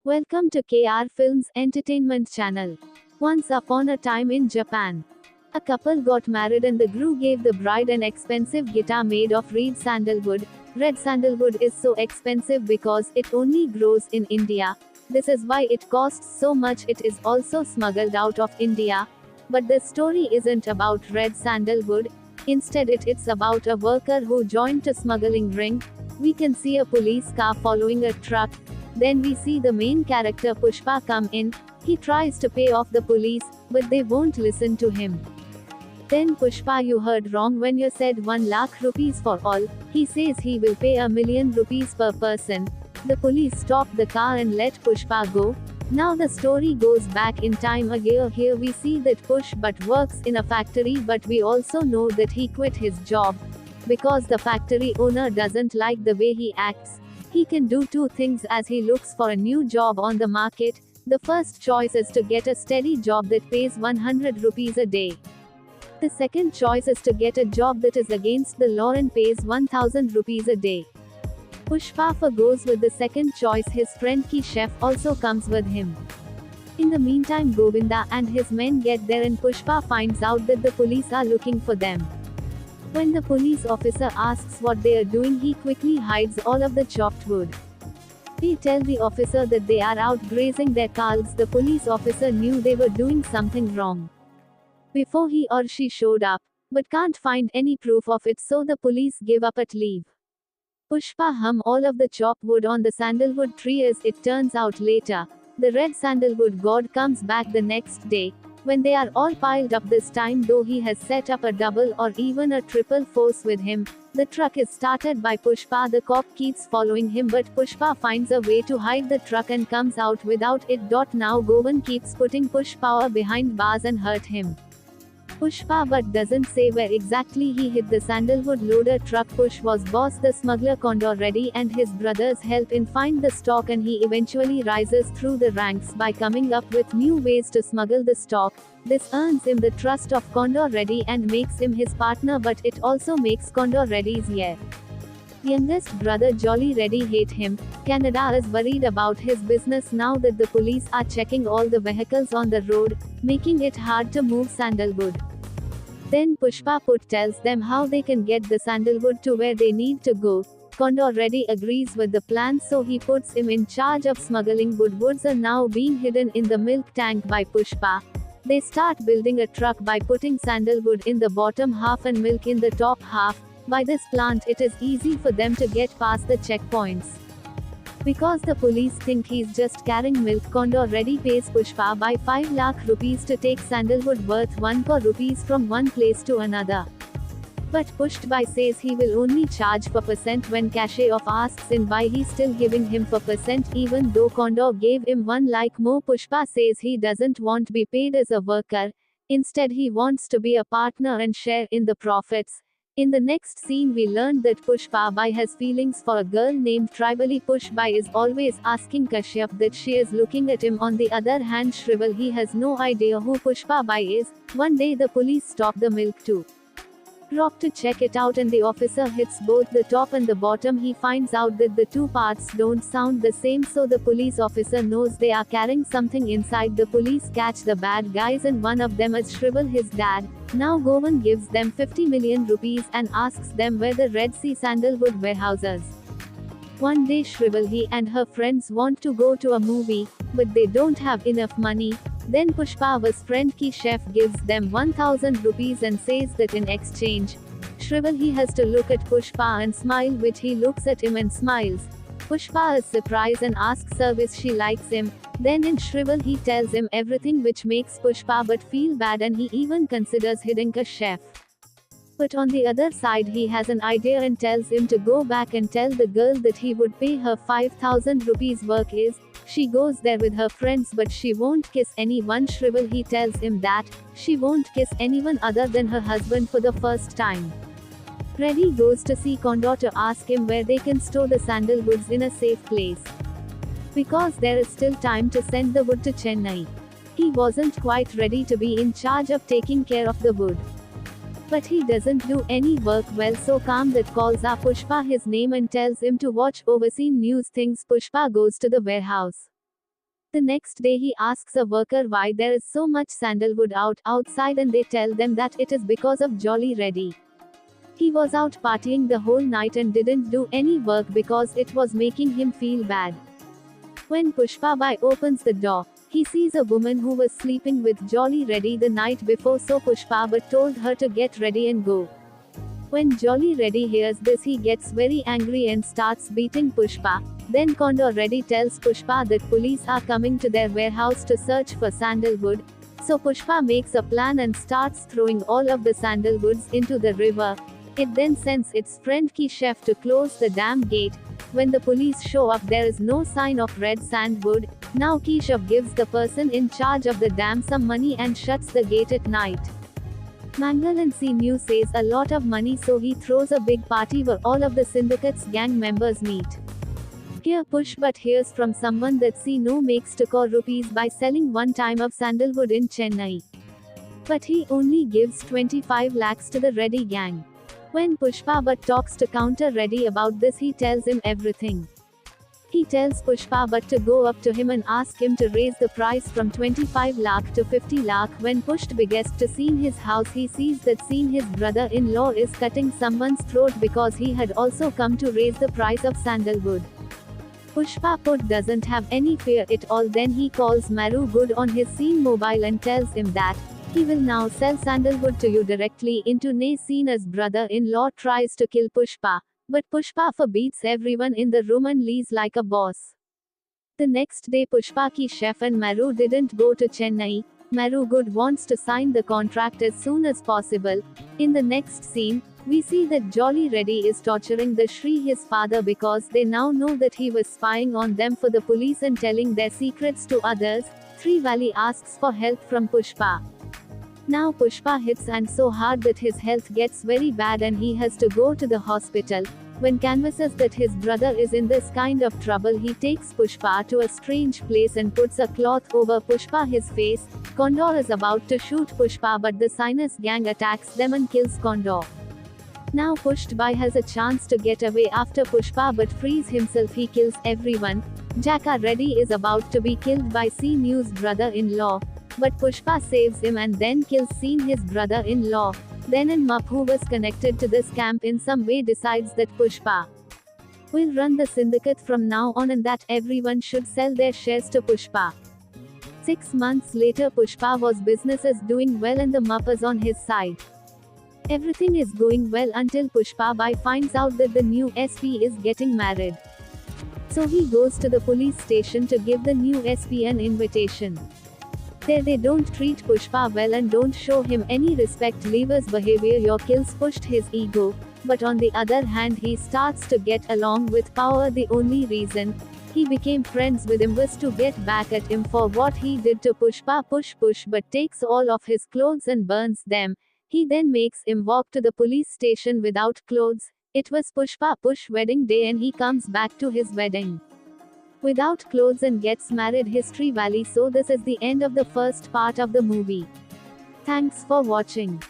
Welcome to KR Films Entertainment Channel. Once upon a time in Japan, a couple got married and the groom gave the bride an expensive guitar made of red sandalwood. Red sandalwood is so expensive because it only grows in India. This is why it costs so much. It is also smuggled out of India. But the story isn't about red sandalwood. Instead, it's about a worker who joined a smuggling ring. We can see a police car following a truck. Then we see the main character Pushpa come in. He tries to pay off the police, but they won't listen to him. Then Pushpa, you heard wrong when you said 1 lakh rupees for all. He says he will pay ₹1 million per person. The police stop the car and let Pushpa go. Now the story goes back in time again. Here we see that Pushpa works in a factory, but we also know that he quit his job because the factory owner doesn't like the way he acts. He can do two things as he looks for a new job on the market. The first choice is to get a steady job that pays 100 rupees a day. The second choice is to get a job that is against the law and pays 1000 rupees a day. Pushpa goes with the second choice. His friend Ki chef also comes with him. In the meantime, Govinda and his men get there and Pushpa finds out that the police are looking for them. When the police officer asks what they are doing, he quickly hides all of the chopped wood. They tell the officer that they are out grazing their cows. The police officer knew they were doing something wrong before he or she showed up, but can't find any proof of it, so the police give up and leave. Pushpa hum all of the chopped wood on the sandalwood tree. As it turns out later, the red sandalwood god comes back the next day. When they are all piled up, this time though he has set up a double or even a triple force with him. The truck is started by Pushpa. The cop keeps following him, but Pushpa finds a way to hide the truck and comes out without it. Now Govan keeps putting Pushpa behind bars and hurt him. Pushpa but doesn't say where exactly he hid the sandalwood loader truck. Push was boss the smuggler Condor Reddy and his brothers help in find the stock, and he eventually rises through the ranks by coming up with new ways to smuggle the stock. This earns him the trust of Condor Reddy and makes him his partner, but it also makes Condor Reddy's youngest brother Jolly Reddy hate him. Canada is worried about his business now that the police are checking all the vehicles on the road, making it hard to move sandalwood. Then Pushpa tells them how they can get the sandalwood to where they need to go. Condor Reddy agrees with the plan, so he puts him in charge of smuggling wood. Woods are now being hidden in the milk tank by Pushpa. They start building a truck by putting sandalwood in the bottom half and milk in the top half. By this plant, it is easy for them to get past the checkpoints. Because the police think he's just carrying milk, Condor Reddy pays Pushpa by 5 lakh rupees to take sandalwood worth 1 crore rupees from one place to another. But Pushpa says he will only charge for percent. When Kashev asks him why he's still giving him for percent even though Condor gave him 1 lakh more, Pushpa says he doesn't want to be paid as a worker. Instead, he wants to be a partner and share in the profits. In the next scene, we learned that Pushpa has feelings for a girl named Tribally. Pushpa is always asking Kashyap that she is looking at him. On the other hand, Shrival, he has no idea who Pushpa is. One day the police stop the milk too rock to check it out, and the officer hits both the top and the bottom. He finds out that the two parts don't sound the same, so the police officer knows they are carrying something inside. The police catch the bad guys, and one of them is Shrival, his dad. Now Govan gives them 50 million rupees and asks them where the Red Sea sandalwood warehouses. One day Shrival and her friends want to go to a movie, but they don't have enough money. Then Pushpa's friend Ki chef gives them 1000 rupees and says that in exchange, Shrival has to look at Pushpa and smile, which he looks at him and smiles. Pushpa is surprised and asks her if she likes him. Then in Shrival he tells him everything, which makes Pushpa but feel bad, and he even considers hitting a chef. But on the other side, he has an idea and tells him to go back and tell the girl that he would pay her 5000 rupees work is. She goes there with her friends, but she won't kiss anyone. Shrival tells him that she won't kiss anyone other than her husband for the first time. Reddy goes to see Condor to ask him where they can store the sandalwoods in a safe place, because there is still time to send the wood to Chennai. He wasn't quite ready to be in charge of taking care of the wood. But he doesn't do any work well, so calm that calls up Pushpa his name and tells him to watch overseen news things. Pushpa goes to the warehouse. The next day he asks a worker why there is so much sandalwood outside and they tell them that it is because of Jolly Reddy. He was out partying the whole night and didn't do any work because it was making him feel bad. When Pushpa Bai opens the door, he sees a woman who was sleeping with Jolly Reddy the night before, so Pushpa Bai told her to get ready and go. When Jolly Reddy hears this, he gets very angry and starts beating Pushpa. Then Condor Reddy tells Pushpa that police are coming to their warehouse to search for sandalwood. So Pushpa makes a plan and starts throwing all of the sandalwoods into the river. It then sends its friend Ki Chef to close the dam gate. When the police show up, there is no sign of red sandwood. Now Ki Chef gives the person in charge of the dam some money and shuts the gate at night. Mangal and Sinu says a lot of money, so he throws a big party where all of the syndicate's gang members meet. Here Pushpa hears from someone that Sinu makes 2 crore rupees by selling 1 time of sandalwood in Chennai. But he only gives 25 lakhs to the Reddy gang. When Pushpa Bhatt talks to Counter Reddy about this, he tells him everything. He tells Pushpa Bhatt to go up to him and ask him to raise the price from 25 lakh to 50 lakh. When pushed biggest to Seen his house, he sees that Seen his brother-in-law is cutting someone's throat because he had also come to raise the price of sandalwood. Pushpa Bhatt doesn't have any fear at all. Then he calls Maru Good on his Seen mobile and tells him that he will now sell sandalwood to you directly. Into Nay, Seen's brother-in-law tries to kill Pushpa, but Pushpa beats everyone in the room and leaves like a boss. The next day Pushpa Ki Chef and Maru didn't go to Chennai. Maru Good wants to sign the contract as soon as possible. In the next scene, we see that Jolly Reddy is torturing the Shri, his father, because they now know that he was spying on them for the police and telling their secrets to others. Trivali asks for help from Pushpa. Now Pushpa hits and so hard that his health gets very bad and he has to go to the hospital. When canvasses that his brother is in this kind of trouble, he takes Pushpa to a strange place and puts a cloth over Pushpa his face. Condor is about to shoot Pushpa, but the Sinus gang attacks them and kills Condor. Now Pushpa has a chance to get away after Pushpa but frees himself. He kills everyone. Jaka Reddy is about to be killed by Seenu's brother-in-law, but Pushpa saves him and then kills Seen, his brother-in-law. Then an Mup who was connected to this camp in some way decides that Pushpa will run the syndicate from now on and that everyone should sell their shares to Pushpa. 6 months later, Pushpa was business is doing well and the Mup is on his side. Everything is going well until Pushpa Bai finds out that the new SP is getting married. So he goes to the police station to give the new SP an invitation. There they don't treat Pushpa well and don't show him any respect. Lever's behavior kills pushed his ego, but on the other hand he starts to get along with Power. The only reason he became friends with him was to get back at him for what he did to Pushpa. Push but takes all of his clothes and burns them. He then makes him walk to the police station without clothes. It was Pushpa wedding day and he comes back to his wedding without clothes and gets married. History Valley. So this is the end of the first part of the movie. Thanks for watching.